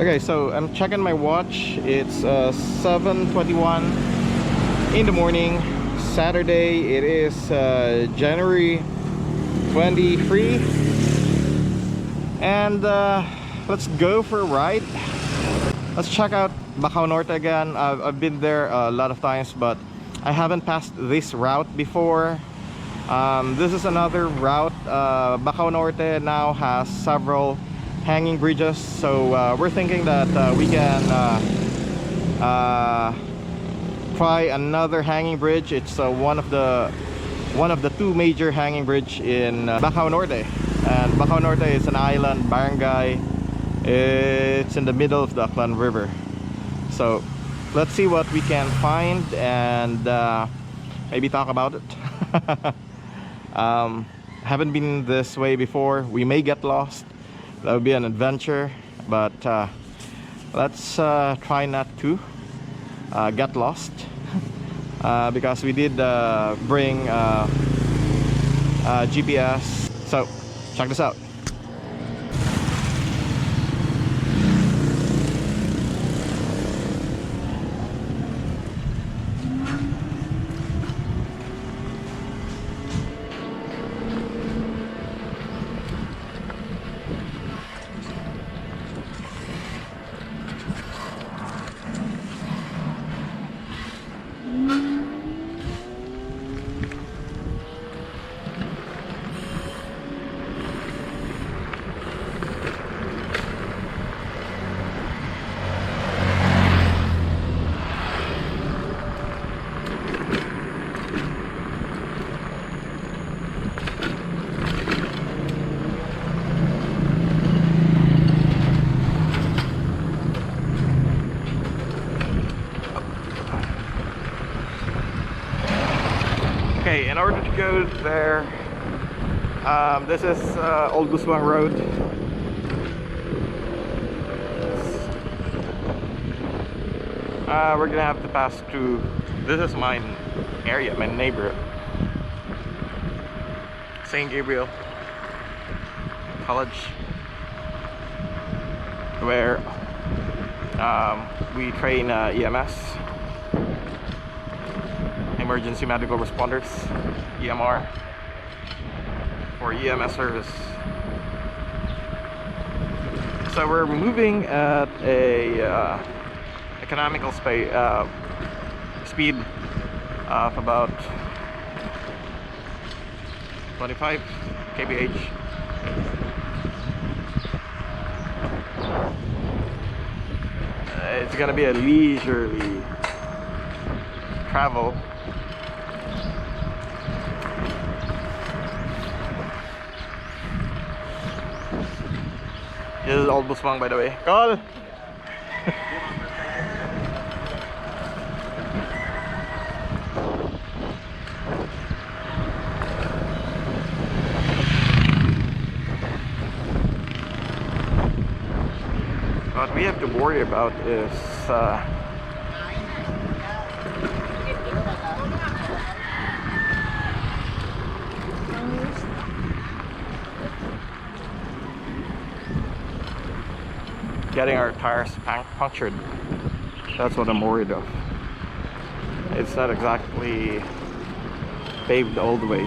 Okay, so I'm checking my watch. It's 7:21 in the morning, Saturday. It is January 23, and let's go for a ride. Let's check out Bakhaw Norte again. I've been there a lot of times, but I haven't passed this route before. This is another route. Bakhaw Norte now has several hanging bridges, so we're thinking that we can try another hanging bridge. It's one of the two major hanging bridge in Bakhaw Norte, and Bakhaw Norte is an island barangay. It's in the middle of the Aklan River, so let's see what we can find and maybe talk about it. Haven't been this way before. We may get lost. That would be an adventure, but let's try not to get lost because we did bring GPS. So check this out. Okay, in order to go there, this is Old Buswang Road. We're gonna have to pass through. This is my area, my neighborhood, St. Gabriel College, where we train EMS. Emergency Medical Responders, EMR, for EMS service. So we're moving at a economical speed of about 25 kph. It's gonna be a leisurely travel. This is Old Buswang, by the way. Call! What we have to worry about is getting our tires punctured. That's what I'm worried of. It's not exactly paved all the way.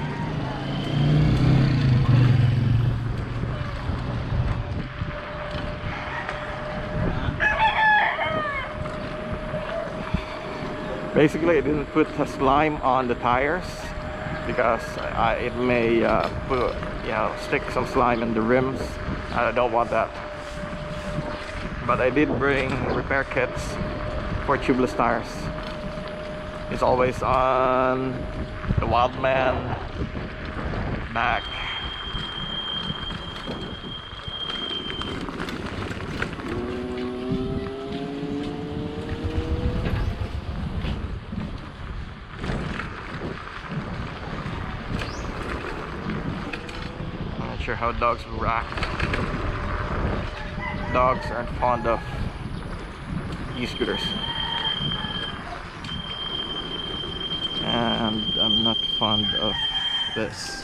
Basically, I didn't put the slime on the tires because it may stick some slime in the rims. I don't want that. But I did bring repair kits for tubeless tires. It's always on the Wildman back. I'm not sure how dogs will react. Dogs aren't fond of e-scooters, and I'm not fond of this.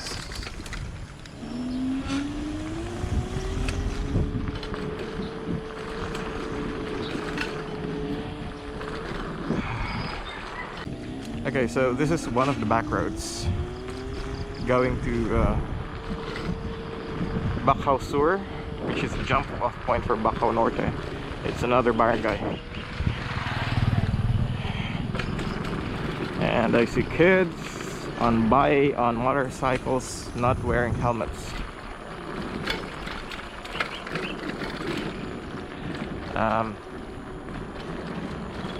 Okay, so this is one of the back roads going to Bakhaw Sur, which is a jump off point for Bakhaw Norte. It's another barangay. And I see kids on motorcycles not wearing helmets.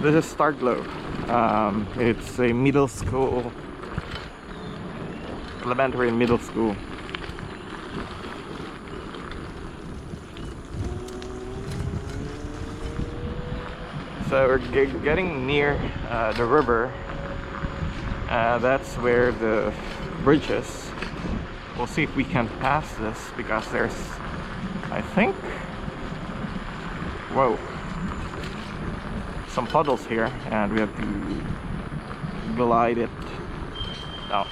This is Starglow. It's a middle school, elementary and middle school. So we're getting near the river. That's where the bridge is. We'll see if we can pass this because there's, I think, whoa, some puddles here, and we have to glide it down.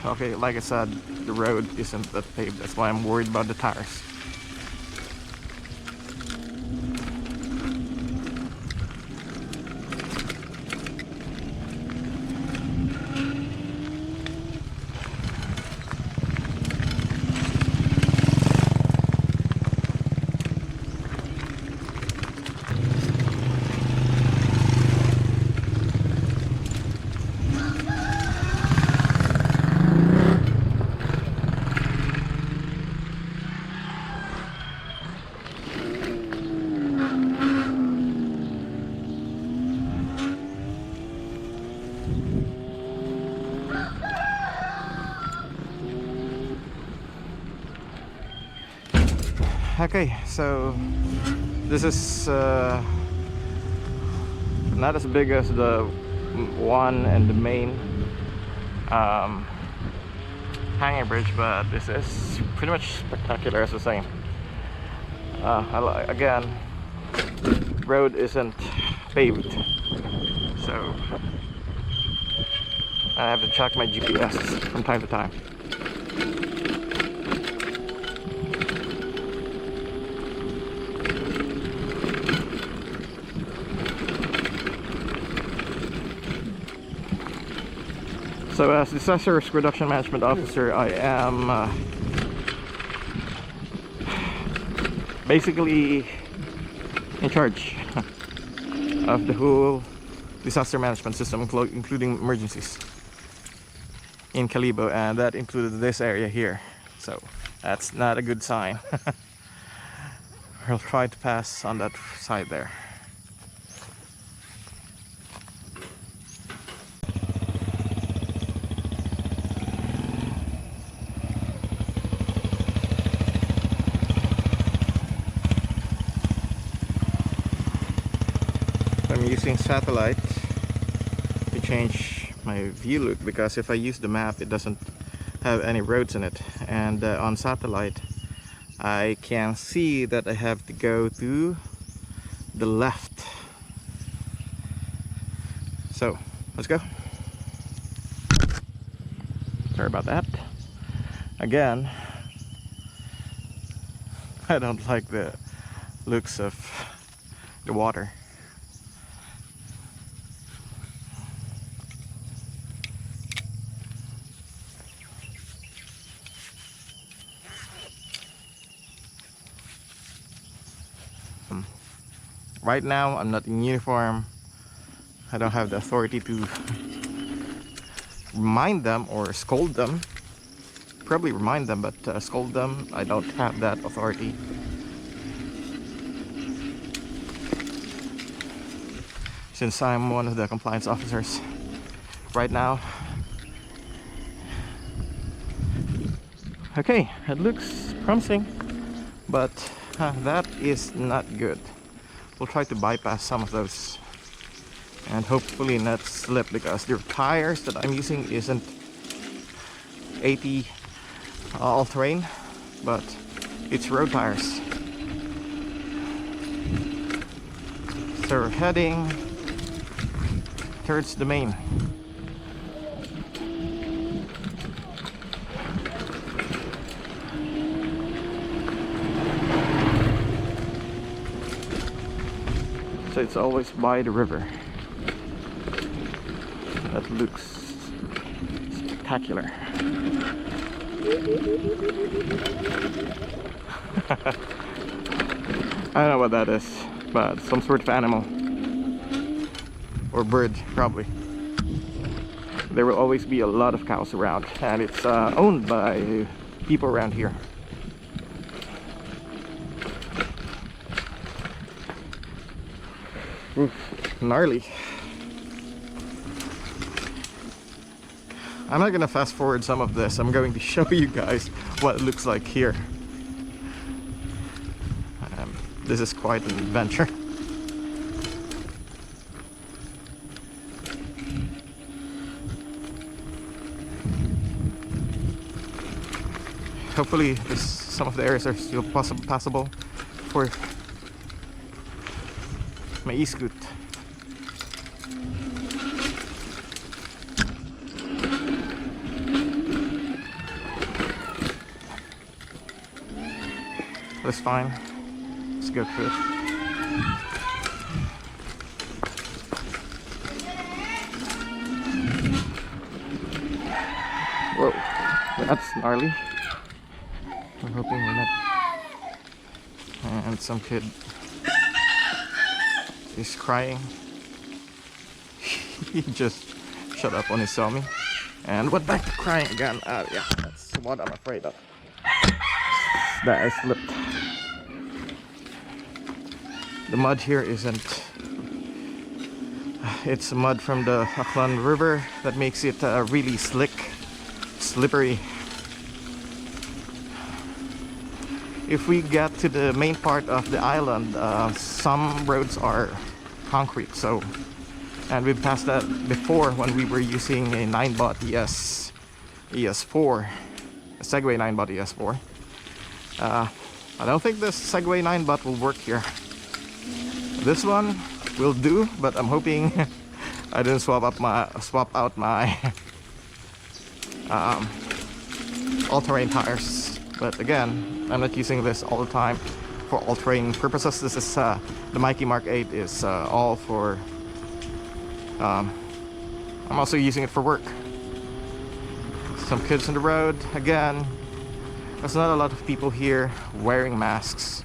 Okay, like I said, the road isn't that paved. That's why I'm worried about the tires. Okay, so this is not as big as the one and the main hanging bridge, but this is pretty much spectacular as the same. Again, road isn't paved, so I have to check my GPS from time to time. So as disaster risk reduction management officer, I am basically in charge of the whole disaster management system, including emergencies in Kalibo, and that included this area here. So that's not a good sign. I'll try to pass on that side there. I'm using satellite to change my view loop, because if I use the map it doesn't have any roads in it, and on satellite I can see that I have to go to the left. So let's go. Sorry about that. Again, I don't like the looks of the water. Right now I'm not in uniform. I don't have the authority to remind them or scold them. Probably remind them, but scold them, I don't have that authority. Since I'm one of the compliance officers right now. Okay, it looks promising, but that is not good. We'll try to bypass some of those and hopefully not slip, because the tires that I'm using isn't 80 all-terrain, but it's road tires. So we're heading towards the main. So it's always by the river. That looks spectacular. I don't know what that is, but some sort of animal or bird, probably. There will always be a lot of cows around, and it's owned by people around here. Oof, gnarly. I'm not gonna fast forward some of this. I'm going to show you guys what it looks like here. This is quite an adventure. Hopefully some of the areas are still passable for Maike Mk8. That's fine. Let's go through it. Whoa, that's gnarly. I'm hoping we're not. And some kid is crying. He just shut up when he saw me and went back to crying again. Yeah, that's what I'm afraid of. That I slipped. The mud here isn't. It's mud from the Aklan river that makes it really slick, slippery. If we get to the main part of the island, some roads are concrete. So, and we passed that before when we were using a 9-bot ES4, a Segway 9-bot ES4. I don't think this Segway 9-bot will work here. This one will do, but I'm hoping I didn't swap out my all-terrain tires. But again, I'm not using this all the time for all-terrain purposes. This is the Maike Mk8 is all for. I'm also using it for work. Some kids on the road again. There's not a lot of people here wearing masks.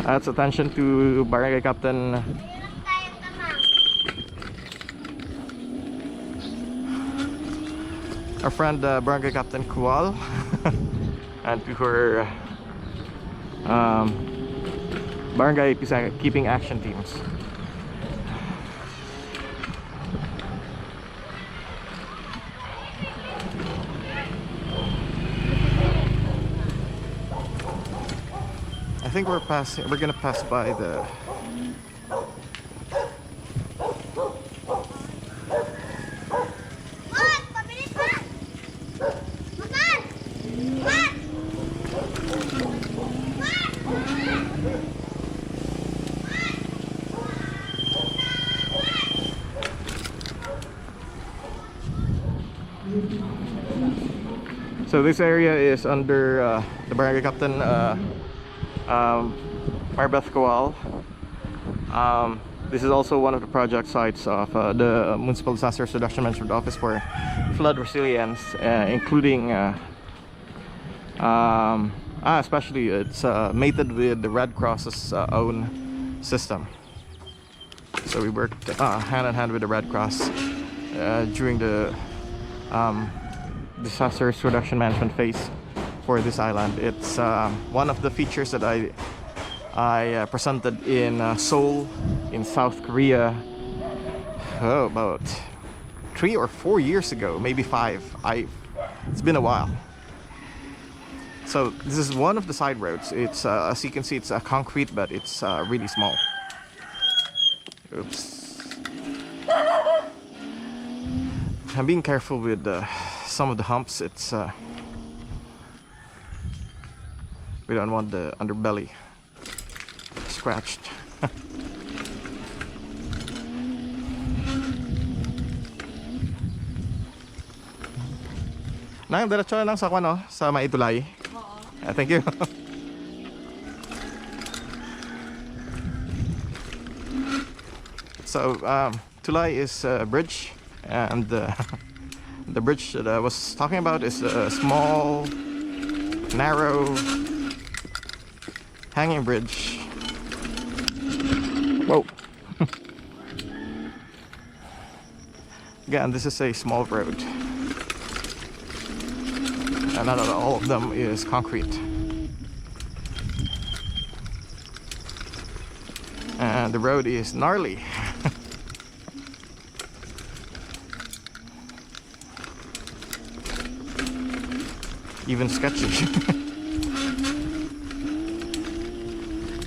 That's attention to Barangay Captain our friend Barangay Captain Kual and to her Barangay Keeping Action teams. I think we're gonna pass by the So this area is under the Barangay Captain Marbeth Kawal. This is also one of the project sites of the Municipal Disaster Reduction Management Office for flood resilience, including especially it's mated with the Red Cross's own system. So we worked hand in hand with the Red Cross during the disaster reduction management phase for this island. It's one of the features that I presented in Seoul in South Korea about 3 or 4 years ago, maybe 5. It's been a while. So this is one of the side roads. It's as you can see, it's concrete, but it's really small. Oops. I'm being careful with some of the humps. It's we don't want the underbelly scratched. Nang diretso na lang sa no, sa Maitulay. Thank you. So Tulay is a bridge, and the bridge that I was talking about is a small, narrow, hanging bridge. Whoa. Again, this is a small road, and not all of them is concrete. And the road is gnarly. Even sketchy.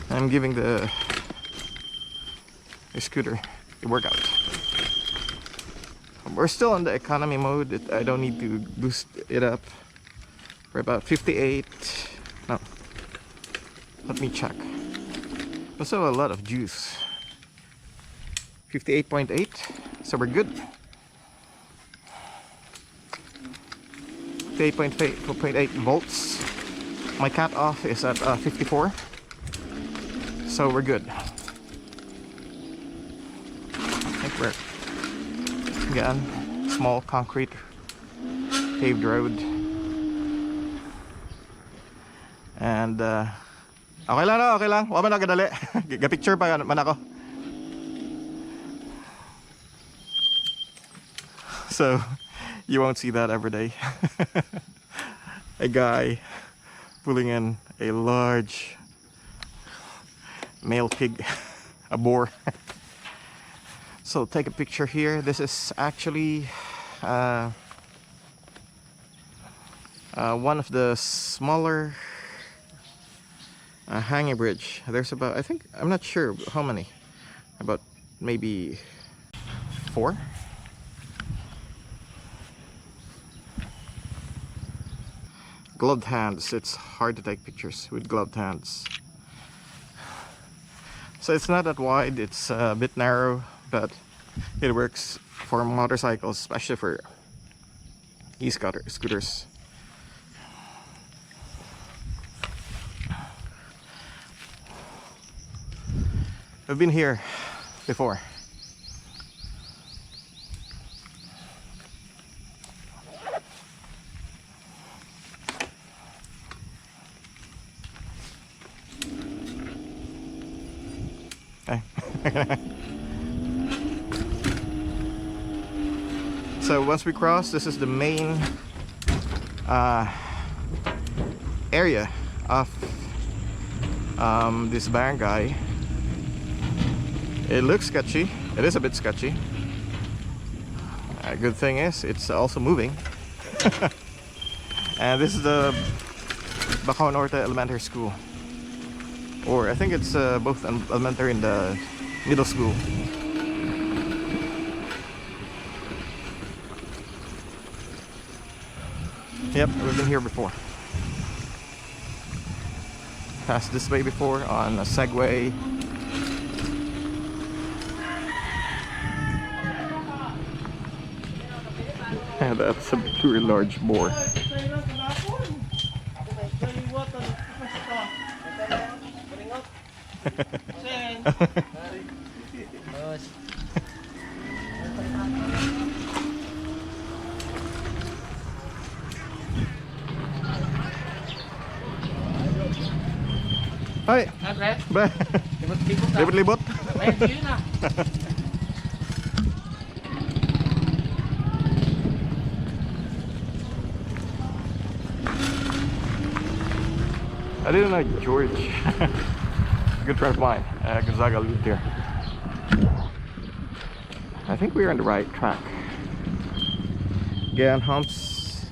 I'm giving the scooter a workout. We're still in the economy mode. I don't need to boost it up. We're about 58. No, let me check. Also a lot of juice. 58.8, so we're good. 58.8 volts. My cutoff is at 54, so we're good. I think we're, again, small concrete paved road. And okay lang, no? Okay lang. Huwag man nagadali. Ga-picture pa man ako. So, you won't see that every day. A guy pulling in a large male pig, a boar. So, take a picture here. This is actually one of the smaller hanging bridge. There's about, I think, I'm not sure how many, about maybe 4. Gloved hands. It's hard to take pictures with gloved hands. So it's not that wide, it's a bit narrow, but it works for motorcycles, especially for e-scooters. I've been here before. Okay. So once we cross, this is the main area of this barangay. It looks sketchy. It is a bit sketchy. A good thing is it's also moving. And this is the Bakhaw Norte Elementary School. Or I think it's both elementary and the middle school. Yep, we've been here before. Passed this way before on a Segway. And that's a very large boar. Ay, ba? Libot-libot. I didn't know George, a good friend of mine, Gonzaga, lived here. I think we're on the right track. Again, humps.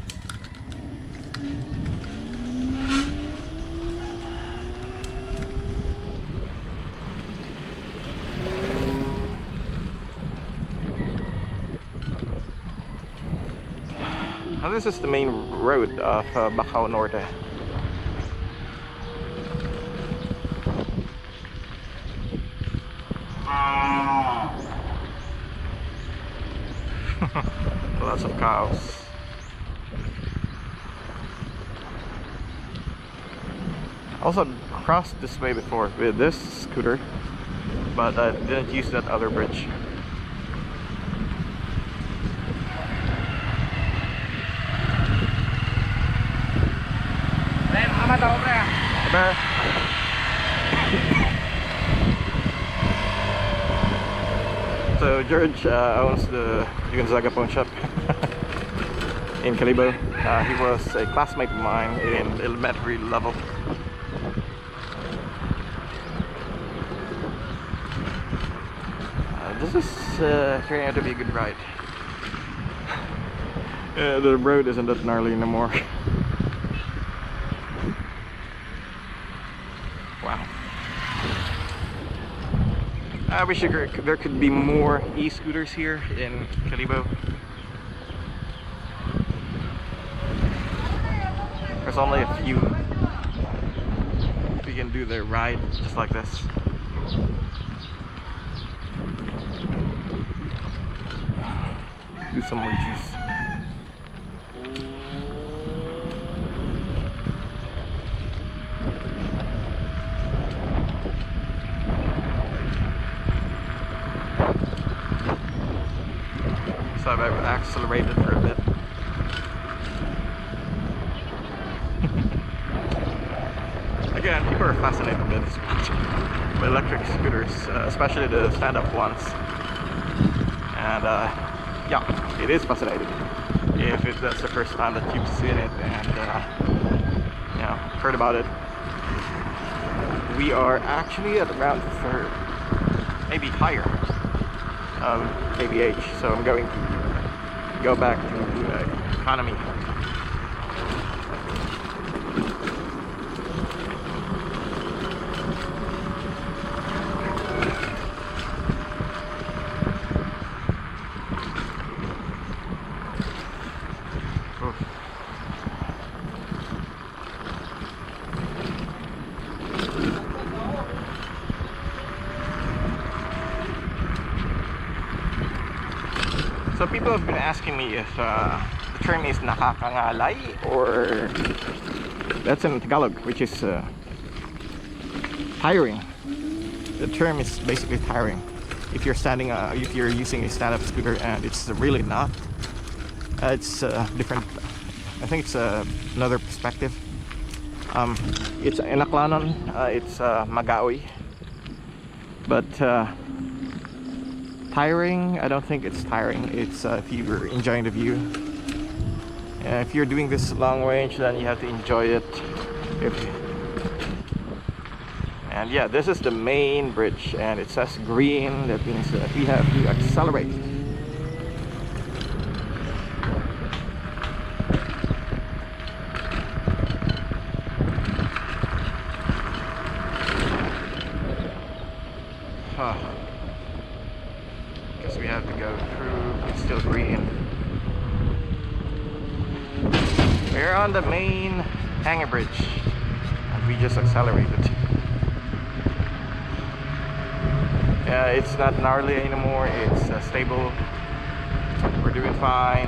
Now this is the main road of Bakhaw Norte. Lots of cows. Also crossed this way before with this scooter, but I didn't use that other bridge. So George owns the Gonzaga pawn shop in Kalibo. He was a classmate of mine in elementary level. This is turning out to be a good ride. The road isn't that gnarly anymore. Wow. I wish there could be more e-scooters here in Kalibo. There's only a few. We can do the ride just like this. Do some more juice. So I've accelerated for a bit. Again, people are fascinated by this by electric scooters, especially the stand-up ones. And yeah, it is fascinating. If that's the first time that you've seen it and you know, heard about it. We are actually at around maybe higher kVh, so I'm going to go back to economy. So people have been asking me if the term is nakakangalay, or that's in Tagalog, which is tiring. The term is basically tiring. If you're if you're using a stand-up scooter, and it's really not. It's different. I think it's another perspective. It's in Aklan, it's Magaoy, but tiring, I don't think it's tiring. It's if you're enjoying the view. If you're doing this long range, then you have to enjoy it. And yeah, this is the main bridge, and it says green. That means that we have to accelerate. Guess we have to go through. It's still green. We're on the main hanger bridge, and we just accelerated. Yeah, it's not gnarly anymore. It's stable. We're doing fine.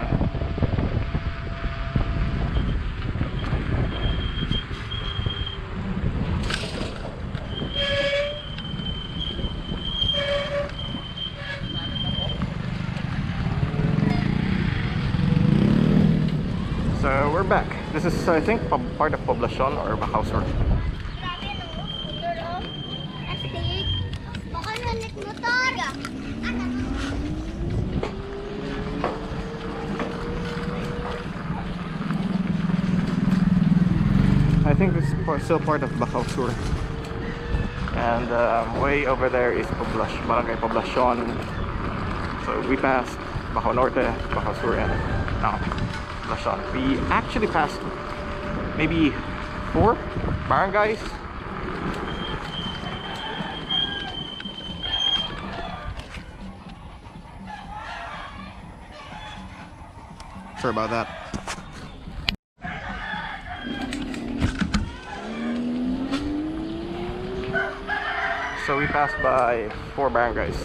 So we're back. This is, I think, part of Poblacion or Bakhaw Norte. I think this is still part of Bakhaw Norte. And way over there is Barangay Poblacion. So we passed Bakhaw Norte, Bakhaw Norte, and now Poblacion. We actually passed maybe 4 barangays. Sorry about that. So we passed by 4 barangays.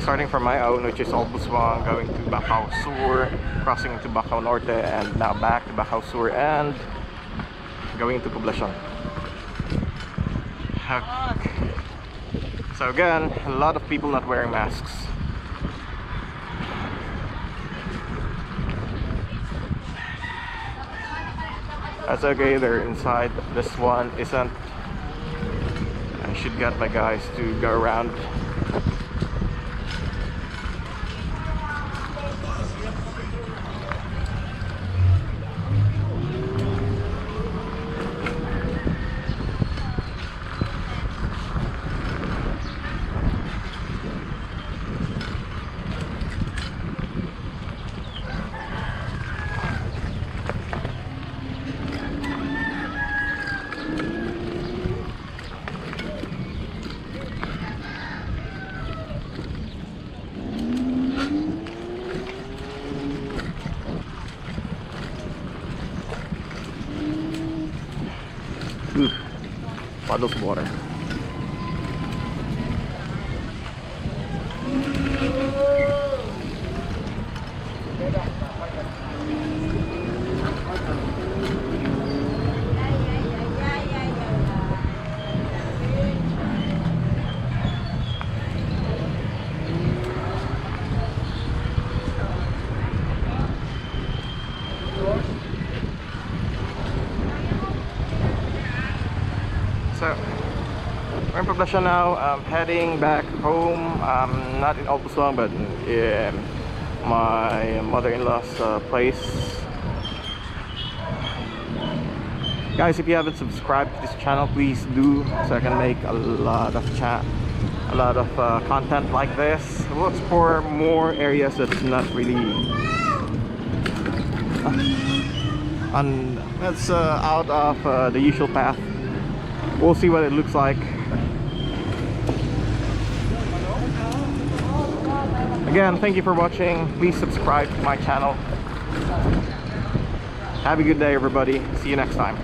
Starting from my own, which is Albuswang, going to Bakhaw Sur, crossing into Bakhaw Norte, and now back to Bakhaw Sur, and going to Poblacion. Okay. So again, a lot of people not wearing masks. That's okay, they're inside. This one isn't. I should get my guys to go around. Ooh, bottles of water. So, we're in Poblacion now. I'm heading back home. Not in Alpusong, but in my mother-in-law's place. Guys, if you haven't subscribed to this channel, please do, so I can make a lot of content like this. We'll explore more areas that's not really that's out of the usual path. We'll see what it looks like. Again, thank you for watching. Please subscribe to my channel. Have a good day, everybody. See you next time.